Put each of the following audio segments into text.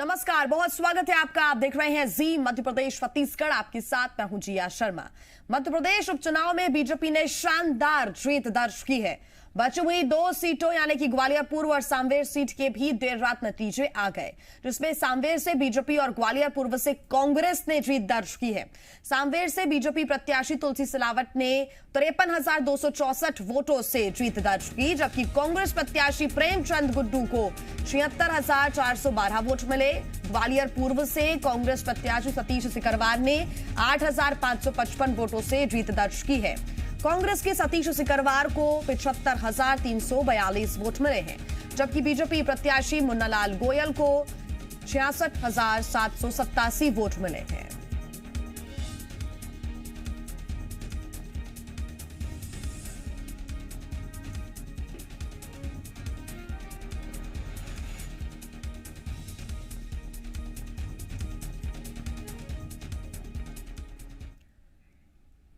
नमस्कार, बहुत स्वागत है आपका। आप देख रहे हैं जी मध्य प्रदेश छत्तीसगढ़। आपके साथ मैं हूं जिया शर्मा। मध्य प्रदेश उपचुनाव में बीजेपी ने शानदार जीत दर्ज की है। बची हुई 2 सीटों यानी कि ग्वालियर पूर्व और सांवेर सीट के भी देर रात नतीजे आ गए, जिसमें सांवेर से बीजेपी और ग्वालियर पूर्व से कांग्रेस ने जीत दर्ज की है। सांवेर से बीजेपी प्रत्याशी तुलसी सिलावट ने 53,264 वोटों से जीत दर्ज की, जबकि कांग्रेस प्रत्याशी प्रेमचंद गुड्डू को 76,412 वोट मिले। ग्वालियर पूर्व से कांग्रेस प्रत्याशी सतीश सिकरवार ने 8,555 वोटों से जीत दर्ज की है। कांग्रेस के सतीश सिकरवार को 75,342 वोट मिले हैं, जबकि बीजेपी प्रत्याशी मुन्नालाल गोयल को 66,787 वोट मिले हैं।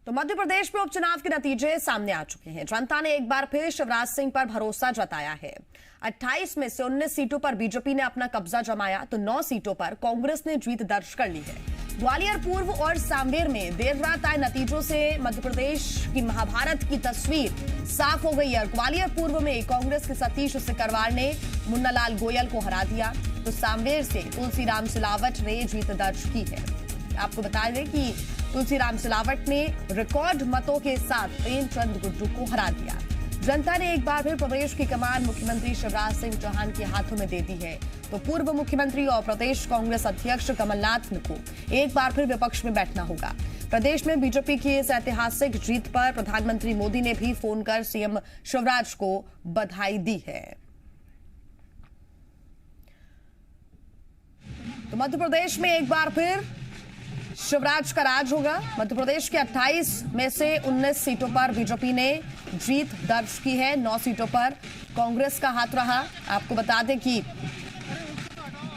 तो मध्य प्रदेश में उपचुनाव के नतीजे सामने आ चुके हैं। जनता ने एक बार फिर शिवराज सिंह पर भरोसा जताया है। 28 में से 19 सीटों पर बीजेपी ने अपना कब्जा जमाया, तो 9 सीटों पर कांग्रेस ने जीत दर्ज कर ली है। ग्वालियर पूर्व और सांवेर में देर रात आए नतीजों से मध्य प्रदेश की महाभारत की तस्वीर साफ हो गई है। ग्वालियर पूर्व में कांग्रेस के सतीश सिकरवार ने मुन्नालाल गोयल को हरा दिया, तो सांवेर से तुलसीराम सिलावट ने जीत दर्ज की है। आपको बता दें कि तुलसीराम सिलावट ने रिकॉर्ड मतों के साथ प्रेमचंद गुड्डू को हरा दिया। जनता ने एक बार फिर प्रदेश की कमान मुख्यमंत्री शिवराज सिंह चौहान के हाथों में दे दी है, तो पूर्व मुख्यमंत्री और प्रदेश कांग्रेस अध्यक्ष कमलनाथ को एक बार फिर विपक्ष में बैठना होगा। प्रदेश में बीजेपी की इस ऐतिहासिक जीत पर प्रधानमंत्री मोदी ने भी फोन कर सीएम शिवराज को बधाई दी है। तो मध्य प्रदेश में एक बार फिर शिवराज का राज होगा। मध्य प्रदेश के 28 में से 19 सीटों पर बीजेपी ने जीत दर्ज की है। 9 सीटों पर कांग्रेस का हाथ रहा। आपको बता दें कि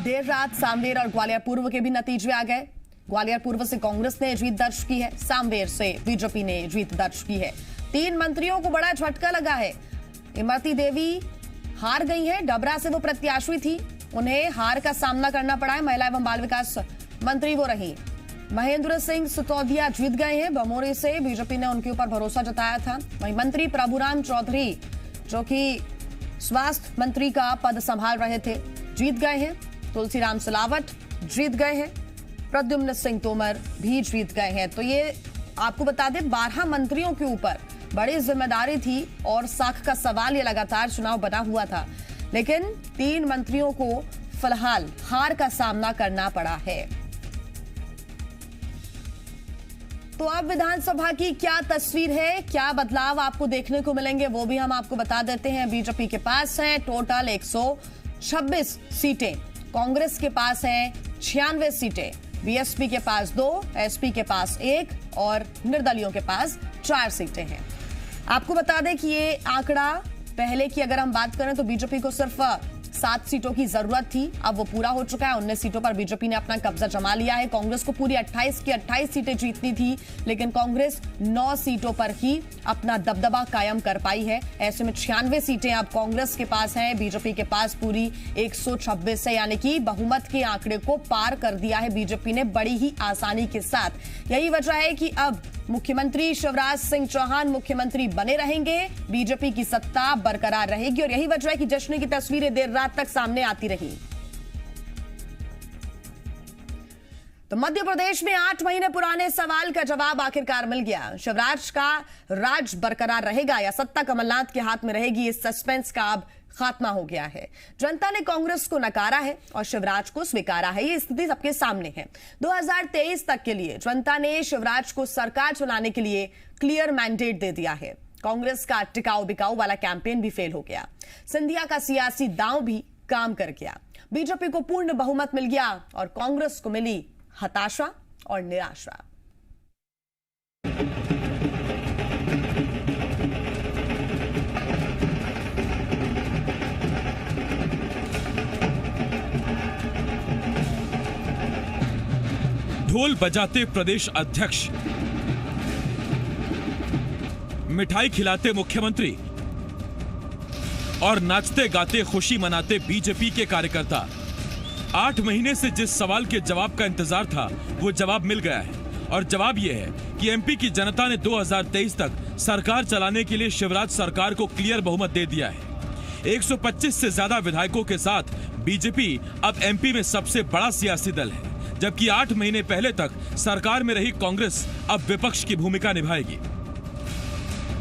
देर रात सांवेर और ग्वालियर पूर्व के भी नतीजे आ गए। ग्वालियर पूर्व से कांग्रेस ने जीत दर्ज की है, सांवेर से बीजेपी ने जीत दर्ज की है। 3 मंत्रियों को बड़ा झटका लगा है। इमरती देवी हार गई है। डबरा से वो प्रत्याशी थी, उन्हें हार का सामना करना पड़ा है। महिला एवं बाल विकास मंत्री वो रही। महेंद्र सिंह सिसोदिया जीत गए हैं। बमोरी से बीजेपी ने उनके ऊपर भरोसा जताया था। वहीं मंत्री प्रभुराम चौधरी, जो कि स्वास्थ्य मंत्री का पद संभाल रहे थे, जीत गए हैं। तुलसीराम सिलावट जीत गए हैं। प्रद्युम्न सिंह तोमर भी जीत गए हैं। तो ये आपको बता दें 12 मंत्रियों के ऊपर बड़ी जिम्मेदारी थी और साख का सवाल ये लगातार चुनाव बना हुआ था, लेकिन 3 मंत्रियों को फिलहाल हार का सामना करना पड़ा है। तो अब विधानसभा की क्या तस्वीर है, क्या बदलाव आपको देखने को मिलेंगे, वो भी हम आपको बता देते हैं। बीजेपी के पास है टोटल 126 सीटें, कांग्रेस के पास है 96 सीटें, बीएसपी के पास 2, एसपी के पास 1 और निर्दलियों के पास 4 सीटें हैं। आपको बता दें कि ये आंकड़ा पहले की अगर हम बात करें तो बीजेपी को सिर्फ 7 सीटों की जरूरत थी, अब वो पूरा हो चुका है। 19 सीटों पर बीजेपी ने अपना कब्जा जमा लिया है। कांग्रेस को पूरी 28 की 28 सीटें जीतनी थी, लेकिन कांग्रेस 9 सीटों पर ही अपना दबदबा कायम कर पाई है। ऐसे में 96 सीटें अब कांग्रेस के पास हैं, बीजेपी के पास पूरी 126 है, यानी कि बहुमत के आंकड़े को पार कर दिया है बीजेपी ने बड़ी ही आसानी के साथ। यही वजह है कि अब मुख्यमंत्री शिवराज सिंह चौहान मुख्यमंत्री बने रहेंगे, बीजेपी की सत्ता बरकरार रहेगी, और यही वजह है कि जश्न की तस्वीरें देर रात तक सामने आती रही। तो मध्य प्रदेश में 8 महीने पुराने सवाल का जवाब आखिरकार मिल गया। शिवराज का राज बरकरार रहेगा या सत्ता कमलनाथ के हाथ में रहेगी, इस सस्पेंस का अब खात्मा हो गया है। जनता ने कांग्रेस को नकारा है और शिवराज को स्वीकारा है। ये स्थिति सबके सामने है। 2023 तक के लिए जनता ने शिवराज को सरकार चलाने के लिए क्लियर मैंडेट दे दिया है। कांग्रेस का टिकाऊ बिकाऊ वाला कैंपेन भी फेल हो गया। सिंधिया का सियासी दांव भी काम कर गया। बीजेपी को पूर्ण बहुमत मिल गया और कांग्रेस को मिली हताशा और निराशा। ढोल बजाते प्रदेश अध्यक्ष, मिठाई खिलाते मुख्यमंत्री और नाचते गाते खुशी मनाते बीजेपी के कार्यकर्ता। 8 महीने से जिस सवाल के जवाब का इंतजार था वो जवाब मिल गया है और जवाब ये है कि एमपी की जनता ने 2023 तक सरकार चलाने के लिए शिवराज सरकार को क्लियर बहुमत दे दिया है। 125 से ज्यादा विधायकों के साथ बीजेपी अब एमपी में सबसे बड़ा सियासी दल है, जबकि 8 महीने पहले तक सरकार में रही कांग्रेस अब विपक्ष की भूमिका निभाएगी।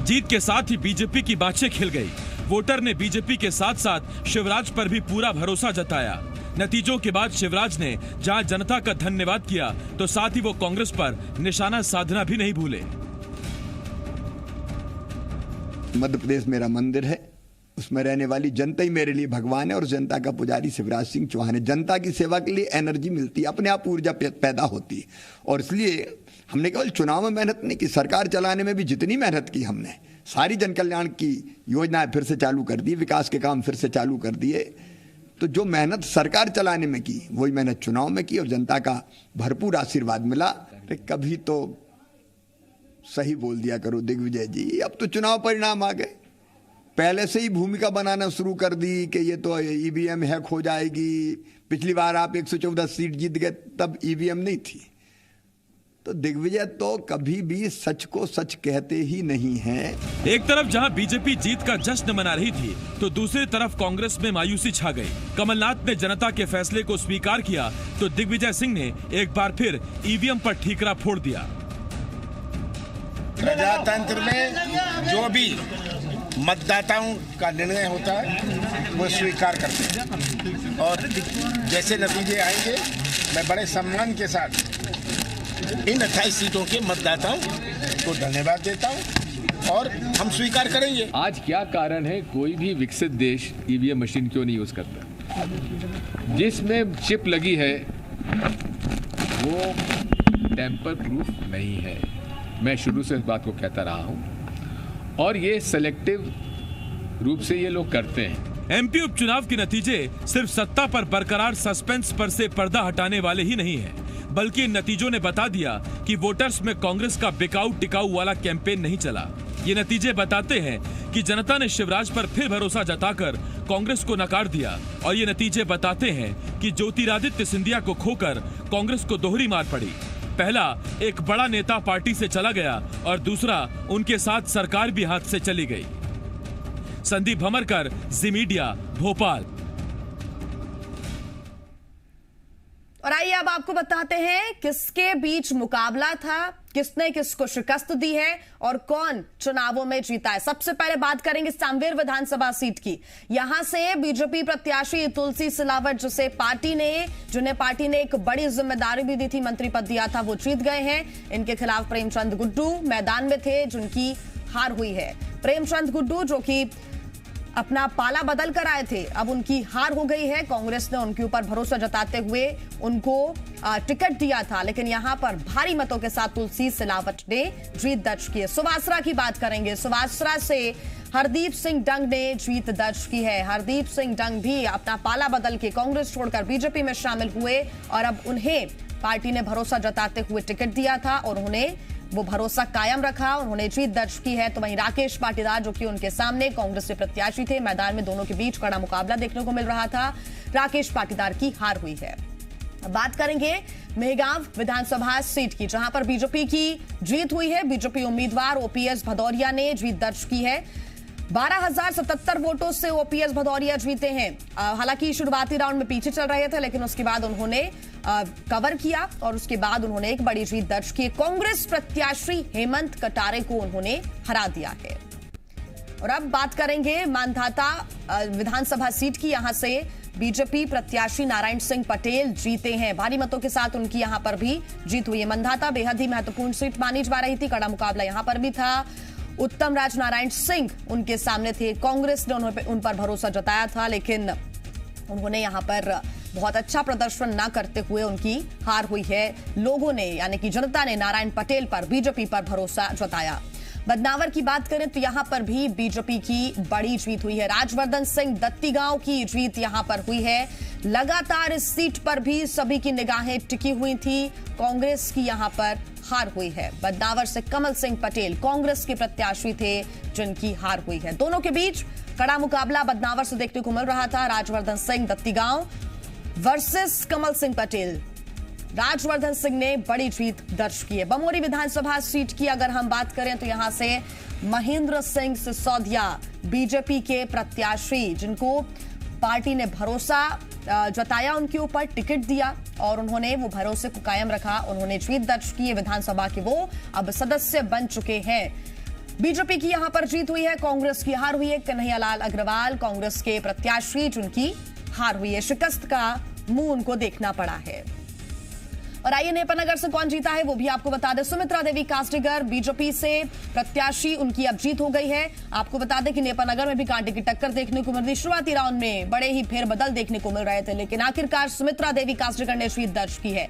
जीत के साथ ही बीजेपी की बाछें खिल गई। वोटर ने बीजेपी के साथ साथ शिवराज पर भी पूरा भरोसा जताया। नतीजों के बाद शिवराज ने जहां जनता का धन्यवाद किया तो साथ ही वो कांग्रेस पर निशाना साधना भी नहीं भूले। मध्य प्रदेश मेरा मंदिर है, उसमें रहने वाली जनता ही मेरे लिए भगवान है और जनता का पुजारी शिवराज सिंह चौहान है। जनता की सेवा के लिए एनर्जी मिलती है, अपने आप ऊर्जा पैदा होती है और इसलिए हमने केवल चुनाव में मेहनत नहीं की, सरकार चलाने में भी जितनी मेहनत की हमने, सारी जन कल्याण की योजनाएं फिर से चालू कर दी, विकास के काम फिर से चालू कर दिए। तो जो मेहनत सरकार चलाने में की वही मेहनत चुनाव में की और जनता का भरपूर आशीर्वाद मिला। तो कभी तो सही बोल दिया करो दिग्विजय जी, अब तो चुनाव परिणाम आ गए, पहले से ही भूमिका बनाना शुरू कर दी कि ये तो ईवीएम हैक हो जाएगी। पिछली बार आप 114 सीट जीत गए, तब ईवीएम नहीं थी। तो दिग्विजय तो कभी भी सच को सच कहते ही नहीं हैं। एक तरफ जहां बीजेपी जीत का जश्न मना रही थी तो दूसरी तरफ कांग्रेस में मायूसी छा गई। कमलनाथ ने जनता के फैसले को स्वीकार किया तो दिग्विजय सिंह ने एक बार फिर ईवीएम पर ठीकरा फोड़ दिया। प्रजातंत्र में जो भी मतदाताओं का निर्णय होता है वो स्वीकार करते हैं और जैसे नतीजे आएंगे मैं बड़े सम्मान के साथ इन 28 सीटों के मतदाताओं को धन्यवाद देता हूं और हम स्वीकार करेंगे। आज क्या कारण है कोई भी विकसित देश ईवीएम मशीन क्यों नहीं यूज करता? जिसमें चिप लगी है वो टेम्पर प्रूफ नहीं है। मैं शुरू से इस बात को कहता रहा हूं और ये सेलेक्टिव रूप से ये लोग करते हैं। एमपी उपचुनाव के नतीजे सिर्फ सत्ता पर बरकरार सस्पेंस पर से पर्दा हटाने वाले ही नहीं है, बल्कि इन नतीजों ने बता दिया कि वोटर्स में कांग्रेस का बिकाऊ टिकाऊ वाला कैंपेन नहीं चला। ये नतीजे बताते हैं कि जनता ने शिवराज पर फिर भरोसा जताकर कांग्रेस को नकार दिया और ये नतीजे बताते हैं कि ज्योतिरादित्य सिंधिया को खोकर कांग्रेस को दोहरी मार पड़ी। पहला, एक बड़ा नेता पार्टी से चला गया और दूसरा, उनके साथ सरकार भी हाथ से चली गई। संदीप भमरकर, जी मीडिया, भोपाल। और आइए अब आपको बताते हैं किसके बीच मुकाबला था, किसने किसको शिकस्त दी है और कौन चुनावों में जीता है। सबसे पहले बात करेंगे सांवेर विधानसभा सीट की। यहां से बीजेपी प्रत्याशी तुलसी सिलावट जिन्हें पार्टी ने एक बड़ी जिम्मेदारी भी दी थी, मंत्री पद दिया था, वो जीत गए हैं। इनके खिलाफ प्रेमचंद गुड्डू मैदान में थे जिनकी हार हुई है। प्रेमचंद गुड्डू जो कि अपना पाला बदल कर आए थे, अब उनकी हार हो गई है। कांग्रेस ने उनके ऊपर भरोसा जताते हुए उनको टिकट दिया था, लेकिन यहां पर भारी मतों के साथ तुलसी सिलावट ने जीत दर्ज की है। सुवासरा की बात करेंगे। सुवासरा से हरदीप सिंह डंग ने जीत दर्ज की है। हरदीप सिंह डंग भी अपना पाला बदल के कांग्रेस छोड़कर बीजेपी में शामिल हुए और अब उन्हें पार्टी ने भरोसा जताते हुए टिकट दिया था और उन्होंने वो भरोसा कायम रखा, उन्होंने जीत दर्ज की है। तो वहीं राकेश पाटीदार जो कि उनके सामने कांग्रेस के प्रत्याशी थे, मैदान में दोनों के बीच कड़ा मुकाबला देखने को मिल रहा था। राकेश पाटीदार की हार हुई है। अब बात करेंगे मेहगांव विधानसभा सीट की, जहां पर बीजेपी की जीत हुई है। बीजेपी उम्मीदवार ओपीएस भदौरिया ने जीत दर्ज की है। 12,077 वोटों से ओपीएस भदौरिया जीते हैं। हालांकि शुरुआती राउंड में पीछे चल रहे थे, लेकिन उसके बाद उन्होंने कवर किया और उसके बाद उन्होंने एक बड़ी जीत दर्ज की। कांग्रेस प्रत्याशी हेमंत कटारे को उन्होंने हरा दिया है। और अब बात करेंगे मांधाता विधानसभा सीट की। यहां से बीजेपी प्रत्याशी नारायण सिंह पटेल जीते हैं। भारी मतों के साथ उनकी यहां पर भी जीत हुई है। मांधाता बेहद ही महत्वपूर्ण सीट मानी जा रही थी, कड़ा मुकाबला यहां पर भी था। उत्तम राज नारायण सिंह उनके सामने थे। कांग्रेस ने उन पर भरोसा जताया था, लेकिन उन्होंने यहां पर बहुत अच्छा प्रदर्शन ना करते हुए उनकी हार हुई है। लोगों ने यानी कि जनता ने नारायण पटेल पर, बीजेपी पर भरोसा जताया। बदनावर की बात करें तो यहां पर भी बीजेपी की बड़ी जीत हुई है। राजवर्धन सिंह दत्तीगांव की जीत यहां पर हुई है। लगातार इस सीट पर भी सभी की निगाहें टिकी हुई थी। कांग्रेस की यहां पर हार हुई है। बदनावर से कमल सिंह पटेल कांग्रेस के प्रत्याशी थे जिनकी हार हुई है। दोनों के बीच कड़ा मुकाबला बदनावर से देखने को मिल रहा था। राजवर्धन सिंह दत्तीगांव वर्सेस कमल सिंह पटेल। राजवर्धन सिंह ने बड़ी जीत दर्ज की है। बमोरी विधानसभा सीट की अगर हम बात करें तो यहां से महेंद्र सिंह सिसोदिया बीजेपी के प्रत्याशी, जिनको पार्टी ने भरोसा जताया, उनके ऊपर टिकट दिया और उन्होंने वो भरोसे को कायम रखा। उन्होंने जीत दर्ज की है विधानसभा के। वो अब सदस्य बन चुके हैं। बीजेपी की यहां पर जीत हुई है, कांग्रेस की हार हुई है। कन्हैयालाल अग्रवाल कांग्रेस के प्रत्याशी, जिनकी हार हुई है। शिकस्त का मुंह उनको देखना पड़ा है। और आइए नेपानगर से कौन जीता है वो भी आपको बता दें। सुमित्रा देवी कास्डेकर बीजेपी से प्रत्याशी, उनकी अब जीत हो गई है। आपको बता दें कि नेपानगर में भी कांटे की टक्कर देखने को मिल रही। शुरुआती राउंड में बड़े ही फेरबदल देखने को मिल रहे थे, लेकिन आखिरकार सुमित्रा देवी कास्डेकर ने जीत दर्ज की है।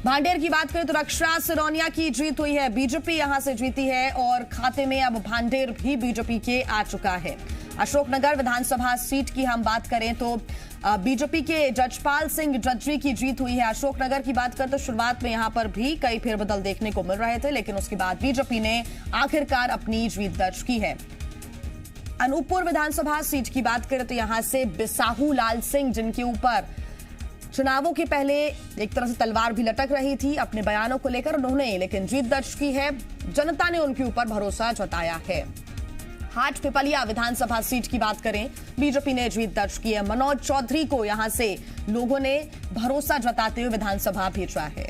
भांडेर की बात करें तो रक्षा सिरौनिया की जीत हुई है। बीजेपी यहां से जीती है और खाते में अब भांडेर भी बीजेपी के आ चुका है। अशोकनगर विधानसभा सीट की हम बात करें तो बीजेपी के जजपाल सिंह जज्जी की जीत हुई है। अशोकनगर की बात करें तो शुरुआत में यहां पर भी कई फेरबदल देखने को मिल रहे थे, लेकिन उसके बाद बीजेपी ने आखिरकार अपनी जीत दर्ज की है। अनूपपुर विधानसभा सीट की बात करें तो यहां से बिसाहू लाल सिंह, जिनके ऊपर चुनावों के पहले एक तरह से तलवार भी लटक रही थी अपने बयानों को लेकर, उन्होंने लेकिन जीत दर्ज की है। जनता ने उनके ऊपर भरोसा जताया है। हाट पिपलिया विधानसभा सीट की बात करें, बीजेपी ने जीत दर्ज की है। मनोज चौधरी को यहां से लोगों ने भरोसा जताते हुए विधानसभा भेजा है।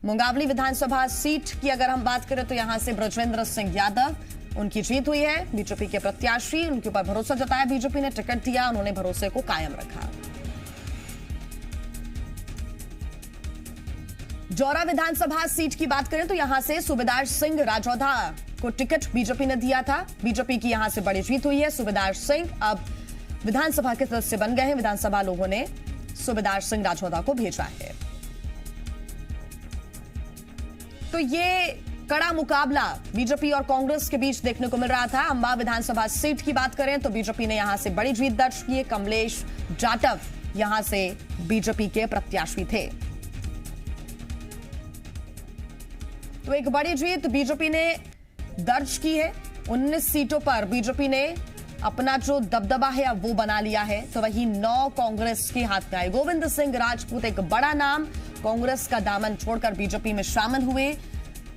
मुंगावली विधानसभा सीट की अगर हम बात करें तो यहां से ब्रजेंद्र सिंह यादव, उनकी जीत हुई है। बीजेपी के प्रत्याशी, उनके ऊपर भरोसा जताया, बीजेपी ने टिकट दिया, उन्होंने भरोसे को कायम रखा। जौरा विधानसभा सीट की बात करें तो यहां से सूबेदार सिंह राजौधा को टिकट बीजेपी ने दिया था। बीजेपी की यहां से बड़ी जीत हुई है। सूबेदार सिंह अब विधानसभा के सदस्य बन गए हैं। विधानसभा लोगों ने सूबेदार सिंह राजौधा को भेजा है। तो ये कड़ा मुकाबला बीजेपी और कांग्रेस के बीच देखने को मिल रहा था। अंबा विधानसभा सीट की बात करें तो बीजेपी ने यहां से बड़ी जीत दर्ज की है। कमलेश जाटव यहां से बीजेपी के प्रत्याशी थे। तो एक बड़ी जीत बीजेपी ने दर्ज की है। 19 सीटों पर बीजेपी ने अपना जो दबदबा है अब वो बना लिया है, तो वही 9 कांग्रेस के हाथ में आए। गोविंद सिंह राजपूत एक बड़ा नाम, कांग्रेस का दामन छोड़कर बीजेपी में शामिल हुए।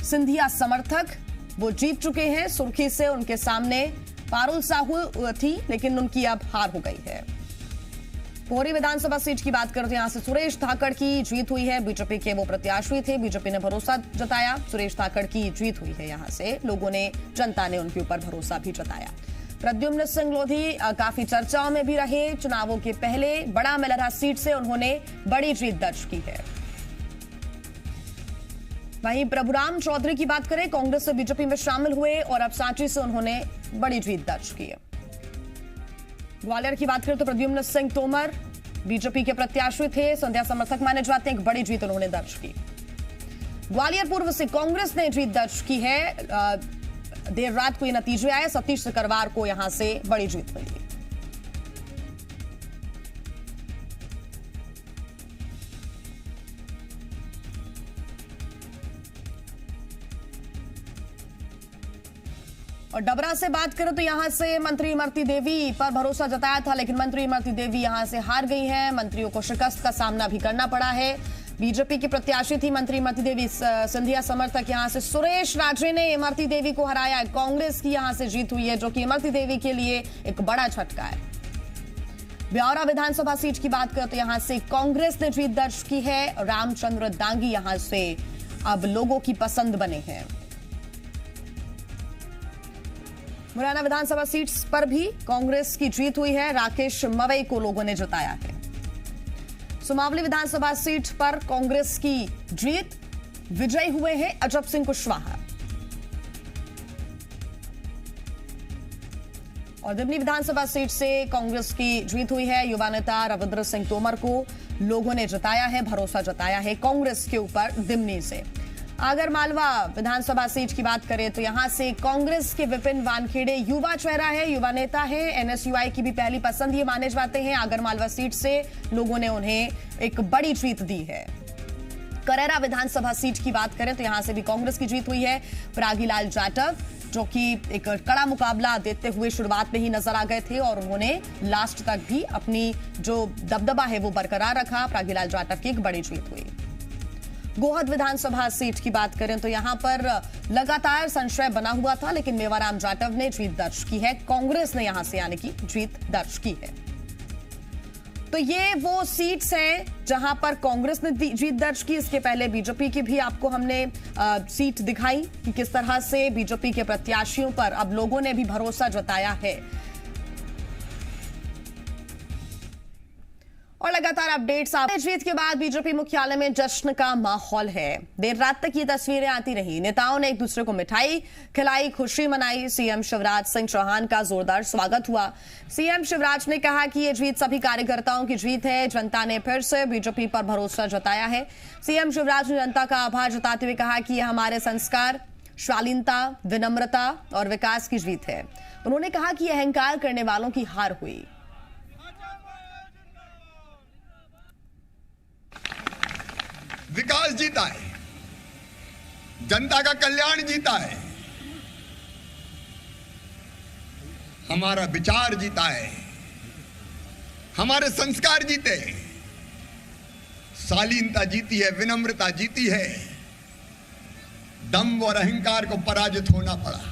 सिंधिया समर्थक वो जीत चुके हैं। सुर्खी से उनके सामने पारुल साहू थी, लेकिन उनकी अब हार हो गई है। पोरी विधानसभा सीट की बात करें तो यहां से सुरेश धाकड़ की जीत हुई है। बीजेपी के वो प्रत्याशी थे, बीजेपी ने भरोसा जताया। सुरेश धाकड़ की जीत हुई है। यहां से लोगों ने, जनता ने उनके ऊपर भरोसा भी जताया। प्रद्युम्न सिंह लोधी काफी चर्चाओं में भी रहे। चुनावों के पहले बड़ा मेलरहा सीट से उन्होंने बड़ी जीत दर्ज की है। वहीं प्रभुराम चौधरी की बात करें, कांग्रेस से बीजेपी में शामिल हुए और अब सांची से उन्होंने बड़ी जीत दर्ज की है। ग्वालियर की बात करें तो प्रद्युम्न सिंह तोमर बीजेपी के प्रत्याशी थे, संध्या समर्थक माने जाते हैं। एक बड़ी जीत उन्होंने दर्ज की। ग्वालियर पूर्व से कांग्रेस ने जीत दर्ज की है। देर रात को ये नतीजे आए। सतीश सिकरवार को यहां से बड़ी जीत मिली। और डबरा से बात करें तो यहां से मंत्री इमरती देवी पर भरोसा जताया था, लेकिन मंत्री इमरती देवी यहां से हार गई हैं। मंत्रियों को शिकस्त का सामना भी करना पड़ा है। बीजेपी की प्रत्याशी थी मंत्री इमरती देवी। सिंधिया समर्थक यहां से सुरेश राजे ने इमरती देवी को हराया। कांग्रेस की यहां से जीत हुई है, जो कि इमरती देवी के लिए एक बड़ा झटका है। ब्यौरा विधानसभा सीट की बात करें तो यहां से कांग्रेस ने जीत दर्ज की है। रामचंद्र दांगी यहां से अब लोगों की पसंद बने हैं। मुरैना विधानसभा सीट पर भी कांग्रेस की जीत हुई है। राकेश मवई को लोगों ने जिताया है। सुमावली विधानसभा सीट पर कांग्रेस की जीत, विजयी हुए हैं अजब सिंह कुशवाहा। और दिमनी विधानसभा सीट से कांग्रेस की जीत हुई है। युवा नेता रविंद्र सिंह तोमर को लोगों ने जताया है, भरोसा जताया है कांग्रेस के ऊपर दिमनी से। आगर मालवा विधानसभा सीट की बात करें तो यहां से कांग्रेस के विपिन वानखेड़े युवा चेहरा है, युवा नेता है। एनएसयूआई की भी पहली पसंद ये माने जाते हैं। आगर मालवा सीट से लोगों ने उन्हें एक बड़ी जीत दी है। करेरा विधानसभा सीट की बात करें तो यहां से भी कांग्रेस की जीत हुई है। प्रागीलाल जाटव जो कि एक कड़ा मुकाबला देते हुए शुरुआत में ही नजर आ गए थे और उन्होंने लास्ट तक भी अपनी जो दबदबा है वो बरकरार रखा। प्राज्ञलाल जाटव की एक बड़ी जीत हुई। गोहद विधानसभा सीट की बात करें तो यहां पर लगातार संशय बना हुआ था, लेकिन मेवाराम जाटव ने जीत दर्ज की है। कांग्रेस ने यहां से आने की जीत दर्ज की है। तो ये वो सीट्स हैं जहां पर कांग्रेस ने जीत दर्ज की। इसके पहले बीजेपी की भी आपको हमने सीट दिखाई कि किस तरह से बीजेपी के प्रत्याशियों पर अब लोगों ने भी भरोसा जताया है। और लगातार अपडेट्स आप जीत के बाद बीजेपी मुख्यालय में जश्न का माहौल है। देर रात तक ये तस्वीरें आती रही। नेताओं ने एक दूसरे को मिठाई खिलाई, खुशी मनाई। सीएम शिवराज सिंह चौहान का जोरदार स्वागत हुआ। सीएम शिवराज ने कहा कि ये जीत सभी कार्यकर्ताओं की जीत है। जनता ने फिर से बीजेपी पर भरोसा जताया है। सीएम शिवराज ने जनता का आभार जताते हुए कहा कि यह हमारे संस्कार, शालीनता, विनम्रता और विकास की जीत है। उन्होंने कहा कि अहंकार करने वालों की हार हुई। विकास जीता है, जनता का कल्याण जीता है, हमारा विचार जीता है, हमारे संस्कार जीते, शालीनता जीती है, विनम्रता जीती है। दंभ और अहंकार को पराजित होना पड़ा,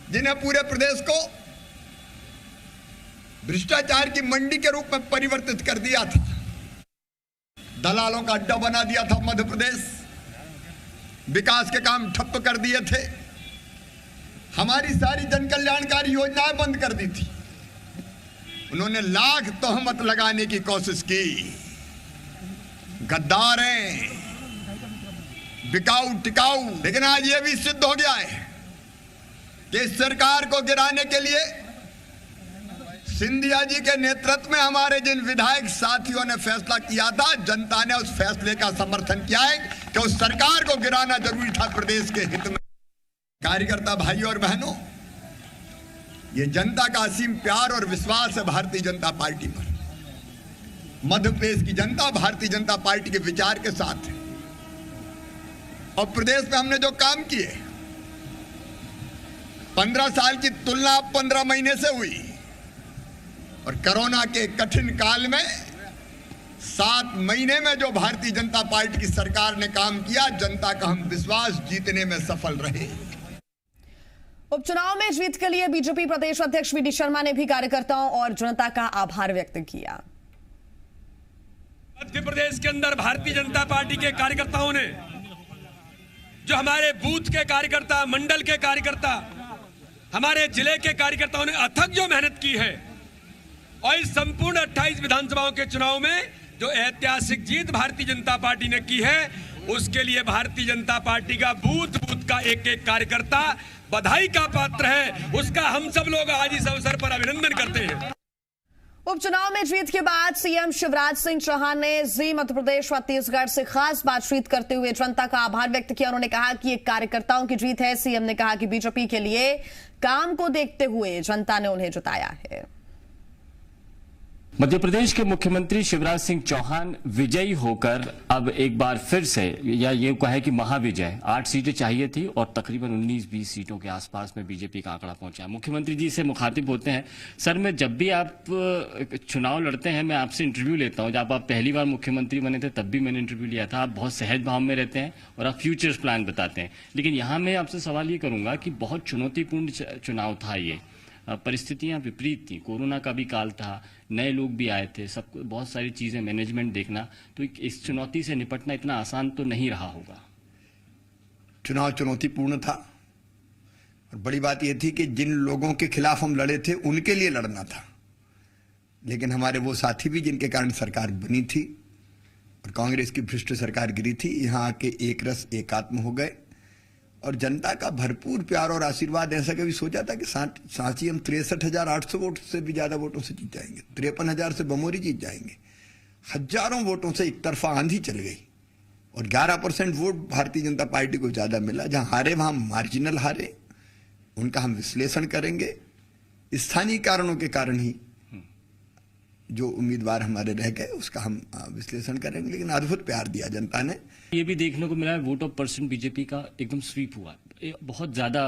जिन्हें पूरे प्रदेश को भ्रष्टाचार की मंडी के रूप में परिवर्तित कर दिया था, दलालों का अड्डा बना दिया था मध्य प्रदेश, विकास के काम ठप्प कर दिए थे, हमारी सारी जन कल्याणकारी योजनाएं बंद कर दी थी। उन्होंने लाख तोहमत लगाने की कोशिश की। गद्दार हैं, बिकाऊ टिकाऊ। लेकिन आज यह भी सिद्ध हो गया है कि इस सरकार को गिराने के लिए सिंधिया जी के नेतृत्व में हमारे जिन विधायक साथियों ने फैसला किया था, जनता ने उस फैसले का समर्थन किया है कि उस सरकार को गिराना जरूरी था प्रदेश के हित में। कार्यकर्ता भाइयों और बहनों, ये जनता का असीम प्यार और विश्वास है भारतीय जनता पार्टी पर। मध्य प्रदेश की जनता भारतीय जनता पार्टी के विचार के साथ है और प्रदेश में हमने जो काम किए, 15 साल की तुलना 15 महीने से हुई और कोरोना के कठिन काल में 7 महीने में जो भारतीय जनता पार्टी की सरकार ने काम किया, जनता का हम विश्वास जीतने में सफल रहे। उपचुनाव में जीत के लिए बीजेपी प्रदेश अध्यक्ष वी डी शर्मा ने भी कार्यकर्ताओं और जनता का आभार व्यक्त किया। मध्य प्रदेश के अंदर भारतीय जनता पार्टी के कार्यकर्ताओं ने, जो हमारे बूथ के कार्यकर्ता, मंडल के कार्यकर्ता, हमारे जिले के कार्यकर्ताओं ने अथक जो मेहनत की है और इस संपूर्ण 28 विधानसभाओं के चुनाव में जो ऐतिहासिक जीत भारतीय जनता पार्टी ने की है, उसके लिए भारतीय जनता पार्टी का बूथ बूथ का एक एक कार्यकर्ता बधाई का पात्र है। उसका हम सब लोग आज इस अवसर पर अभिनंदन करते हैं। उपचुनाव में जीत के बाद सीएम शिवराज सिंह चौहान ने जी मध्य प्रदेश छत्तीसगढ़ से खास बातचीत करते हुए जनता का आभार व्यक्त किया। उन्होंने कहा कि ये कार्यकर्ताओं की जीत है। सीएम ने कहा कि बीजेपी के लिए काम को देखते हुए जनता ने उन्हें जिताया है। मध्य प्रदेश के मुख्यमंत्री शिवराज सिंह चौहान विजयी होकर अब एक बार फिर से, या ये कहे कि महाविजय, 8 सीटें चाहिए थी और तकरीबन 19-20 सीटों के आसपास में बीजेपी का आंकड़ा पहुंचा। मुख्यमंत्री जी से मुखातिब होते हैं, सर मैं जब भी आप चुनाव लड़ते हैं मैं आपसे इंटरव्यू लेता हूं। जब आप पहली बार मुख्यमंत्री बने थे तब भी मैंने इंटरव्यू लिया था। आप बहुत सहज भाव में रहते हैं और आप फ्यूचर प्लान बताते हैं। लेकिन यहाँ मैं आपसे सवाल ये करूंगा कि बहुत चुनौतीपूर्ण चुनाव था, ये परिस्थितियां विपरीत थी, कोरोना का भी काल था, नए लोग भी आए थे, सब बहुत सारी चीजें, मैनेजमेंट देखना, तो इस चुनौती से निपटना इतना आसान तो नहीं रहा होगा। चुनाव चुनौतीपूर्ण था और बड़ी बात यह थी कि जिन लोगों के खिलाफ हम लड़े थे उनके लिए लड़ना था। लेकिन हमारे वो साथी भी जिनके कारण सरकार बनी थी और कांग्रेस की भ्रष्ट सरकार गिरी थी, यहाँ आके एक रस एकात्म हो गए और जनता का भरपूर प्यार और आशीर्वाद। ऐसा कभी सोचा था कि सांची हम 63,800 वोट से भी ज्यादा वोटों से जीत जाएंगे, 53,000 से बमोरी जीत जाएंगे। हजारों वोटों से एक तरफा आंधी चल गई और 11% वोट भारतीय जनता पार्टी को ज्यादा मिला। जहां हारे वहां मार्जिनल हारे, उनका हम विश्लेषण करेंगे। स्थानीय कारणों के कारण ही जो उम्मीदवार हमारे रह गए उसका हम विश्लेषण करेंगे। लेकिन अद्भुत प्यार दिया जनता ने। ये भी देखने को मिला है वोट ऑफ परसेंट बीजेपी का एकदम स्वीप हुआ, बहुत ज्यादा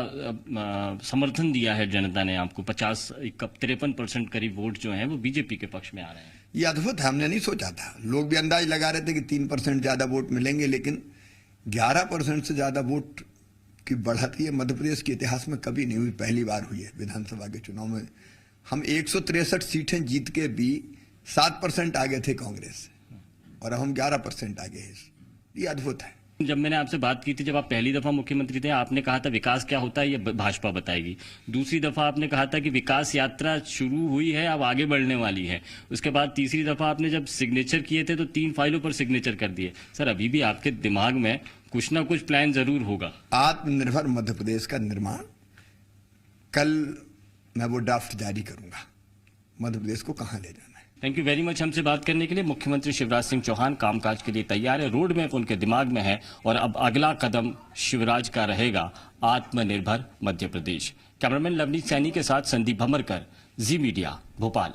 समर्थन दिया है जनता ने आपको, 53% करीब वोट जो है वो बीजेपी के पक्ष में आ रहे हैं। ये अद्भुत है, हमने नहीं सोचा था। लोग भी अंदाज लगा रहे थे कि 3% ज्यादा वोट मिलेंगे, लेकिन 11% से ज्यादा वोट की बढ़त ये मध्य प्रदेश के इतिहास में कभी नहीं हुई, पहली बार हुई है। विधानसभा के चुनाव में हम 163 सीटें जीत के भी 7% आगे थे कांग्रेस से, और अब हम 11% आगे हैं। ये अद्भुत है। जब मैंने आपसे बात की थी, जब आप पहली दफा मुख्यमंत्री थे, आपने कहा था विकास क्या होता है ये भाजपा बताएगी। दूसरी दफा आपने कहा था कि विकास यात्रा शुरू हुई है, अब आगे बढ़ने वाली है। उसके बाद तीसरी दफा आपने जब सिग्नेचर किए थे तो 3 फाइलों पर सिग्नेचर कर दिए। सर, अभी भी आपके दिमाग में कुछ ना कुछ प्लान जरूर होगा। आत्मनिर्भर मध्य प्रदेश का निर्माण, कल मैं वो ड्राफ्ट जारी करूंगा, मध्य प्रदेश को कहां ले जाना है। थैंक यू वेरी मच हमसे बात करने के लिए। मुख्यमंत्री शिवराज सिंह चौहान कामकाज के लिए तैयार है, रोड मैप उनके दिमाग में है, और अब अगला कदम शिवराज का रहेगा आत्मनिर्भर मध्य प्रदेश। कैमरामैन लवनीत सैनी के साथ संदीप भमरकर, जी मीडिया, भोपाल।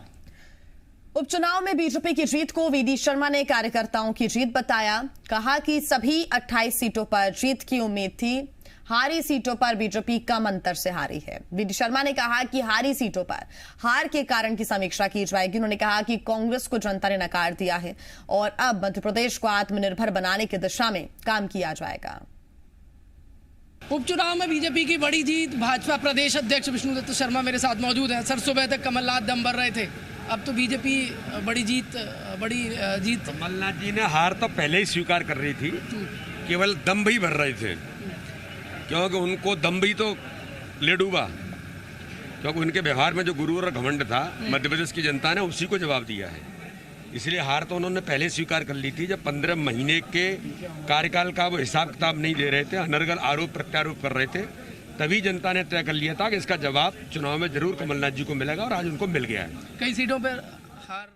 उपचुनाव में बीजेपी की जीत को वीडी शर्मा ने कार्यकर्ताओं की जीत बताया। कहा कि सभी 28 सीटों पर जीत की उम्मीद थी, हारी सीटों पर बीजेपी कम अंतर से हारी है। वीडी शर्मा ने कहा कि हारी सीटों पर हार के कारण की समीक्षा की जाएगी। उन्होंने कहा कि कांग्रेस को जनता ने नकार दिया है और अब मध्य प्रदेश को आत्मनिर्भर बनाने की दिशा में काम किया जाएगा। उपचुनाव में बीजेपी की बड़ी जीत। भाजपा प्रदेश अध्यक्ष विष्णुदत्त शर्मा मेरे साथ मौजूद हैं। सर, सुबह तक कमलनाथ दम भर रहे थे, अब तो बीजेपी बड़ी जीत। कमलनाथ जी ने हार तो पहले ही स्वीकार कर रही थी, केवल दम भी भर रहे थे, क्योंकि उनको दम भी तो ले डूबा, क्योंकि उनके व्यवहार में जो गुरूर और घमंड था मध्य प्रदेश की जनता ने उसी को जवाब दिया है। इसलिए हार तो उन्होंने पहले स्वीकार कर ली थी। जब 15 महीने के कार्यकाल का वो हिसाब किताब नहीं दे रहे थे, अनर्गल आरोप प्रत्यारोप कर रहे थे, तभी जनता ने तय कर लिया था कि इसका जवाब चुनाव में जरूर कमलनाथ जी को मिलेगा, और आज उनको मिल गया है। कई सीटों पर हार।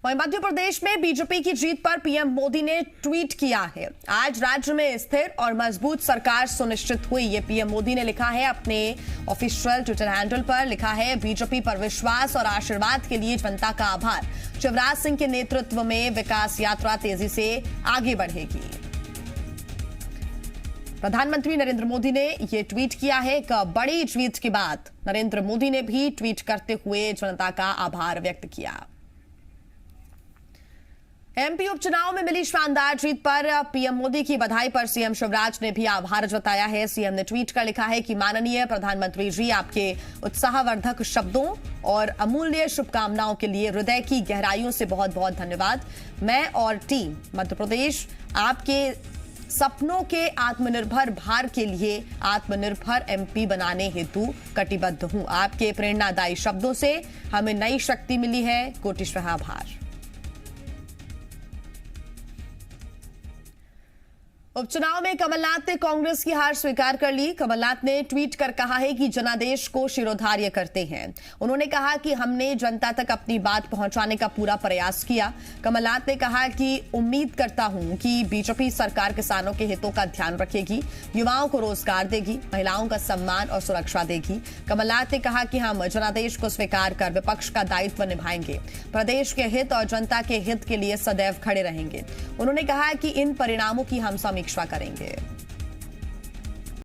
वहीं मध्य प्रदेश में बीजेपी की जीत पर पीएम मोदी ने ट्वीट किया है। आज राज्य में स्थिर और मजबूत सरकार सुनिश्चित हुई, ये पीएम मोदी ने लिखा है अपने ऑफिशियल ट्विटर हैंडल पर। लिखा है, बीजेपी पर विश्वास और आशीर्वाद के लिए जनता का आभार। शिवराज सिंह के नेतृत्व में विकास यात्रा तेजी से आगे बढ़ेगी। प्रधानमंत्री नरेंद्र मोदी ने यह ट्वीट किया है। एक बड़ी जीत के बाद नरेंद्र मोदी ने भी ट्वीट करते हुए जनता का आभार व्यक्त किया। एमपी उपचुनाव में मिली शानदार जीत पर पीएम मोदी की बधाई पर सीएम शिवराज ने भी आभार जताया है। सीएम ने ट्वीट कर लिखा है कि माननीय प्रधानमंत्री जी, आपके उत्साहवर्धक शब्दों और अमूल्य शुभकामनाओं के लिए हृदय की गहराइयों से बहुत बहुत धन्यवाद। मैं और टीम मध्य प्रदेश आपके सपनों के आत्मनिर्भर भारत के लिए आत्मनिर्भर एमपी बनाने हेतु कटिबद्ध हूं। आपके प्रेरणादायी शब्दों से हमें नई शक्ति मिली है। कोटिशः आभार। उपचुनाव में कमलनाथ ने कांग्रेस की हार स्वीकार कर ली। कमलनाथ ने ट्वीट कर कहा है कि जनादेश को शिरोधार्य करते हैं। उन्होंने कहा कि हमने जनता तक अपनी बात पहुंचाने का पूरा प्रयास किया। कमलनाथ ने कहा कि उम्मीद करता हूं कि बीजेपी सरकार किसानों के हितों का ध्यान रखेगी, युवाओं को रोजगार देगी, महिलाओं का सम्मान और सुरक्षा देगी। कमलनाथ ने कहा कि हम जनादेश को स्वीकार कर विपक्ष का दायित्व निभाएंगे, प्रदेश के हित और जनता के हित के लिए सदैव खड़े रहेंगे। उन्होंने कहा कि इन परिणामों की हम समीक्षा करेंगे।